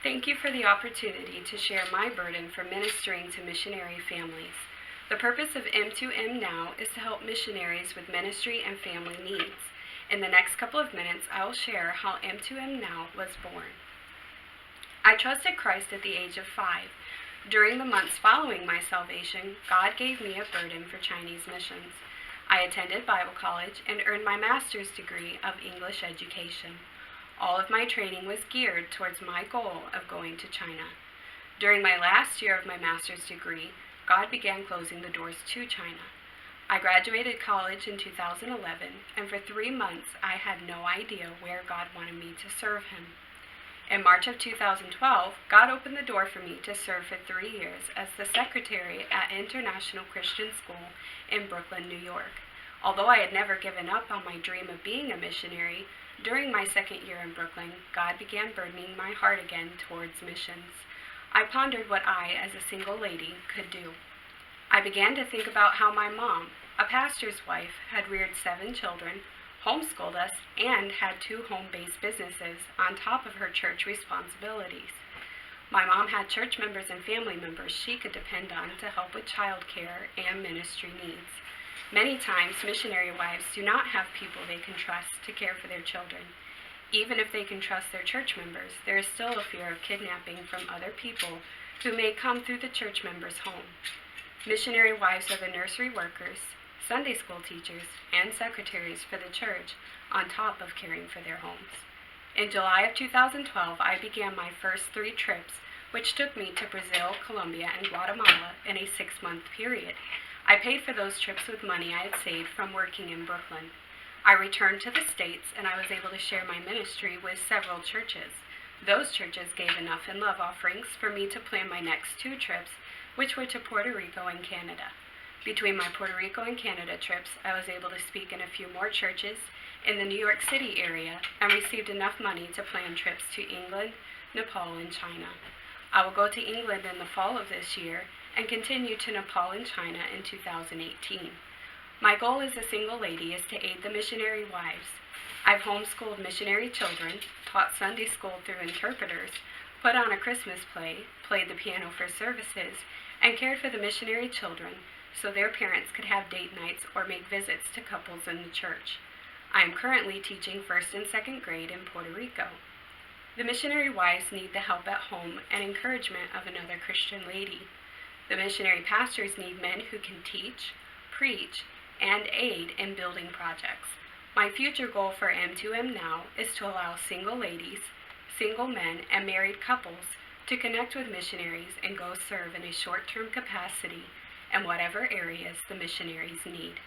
Thank you for the opportunity to share my burden for ministering to missionary families. The purpose of M2M Now is to help missionaries with ministry and family needs. In the next couple of minutes, I will share how M2M Now was born. I trusted Christ at the age of 5. During the months following my salvation, God gave me a burden for Chinese missions. I attended Bible college and earned my master's degree of English education. All of my training was geared towards my goal of going to China. During my last year of my master's degree, God began closing the doors to China. I graduated college in 2011, and for 3 months I had no idea where God wanted me to serve Him. In March of 2012, God opened the door for me to serve for 3 years as the secretary at International Christian School in Brooklyn, New York. Although I had never given up on my dream of being a missionary, during my second year in Brooklyn, God began burdening my heart again towards missions. I pondered what I, as a single lady, could do. I began to think about how my mom, a pastor's wife, had reared 7 children, homeschooled us, and had 2 home-based businesses on top of her church responsibilities. My mom had church members and family members she could depend on to help with child care and ministry needs. Many times, missionary wives do not have people they can trust to care for their children. Even if they can trust their church members, there is still a fear of kidnapping from other people who may come through the church member's home. Missionary wives are the nursery workers, Sunday school teachers, and secretaries for the church, on top of caring for their homes. In July of 2012, I began my first 3 trips, which took me to Brazil, Colombia, and Guatemala in a 6-month period. I paid for those trips with money I had saved from working in Brooklyn. I returned to the States, and I was able to share my ministry with several churches. Those churches gave enough in love offerings for me to plan my next 2 trips, which were to Puerto Rico and Canada. Between my Puerto Rico and Canada trips, I was able to speak in a few more churches in the New York City area and received enough money to plan trips to England, Nepal, and China. I will go to England in the fall of this year and continue to Nepal and China in 2018. My goal as a single lady is to aid the missionary wives. I've homeschooled missionary children, taught Sunday school through interpreters, put on a Christmas play, played the piano for services, and cared for the missionary children so their parents could have date nights or make visits to couples in the church. I am currently teaching 1st and 2nd grade in Puerto Rico. The missionary wives need the help at home and encouragement of another Christian lady. The missionary pastors need men who can teach, preach, and aid in building projects. My future goal for M2M Now is to allow single ladies, single men, and married couples to connect with missionaries and go serve in a short-term capacity in whatever areas the missionaries need.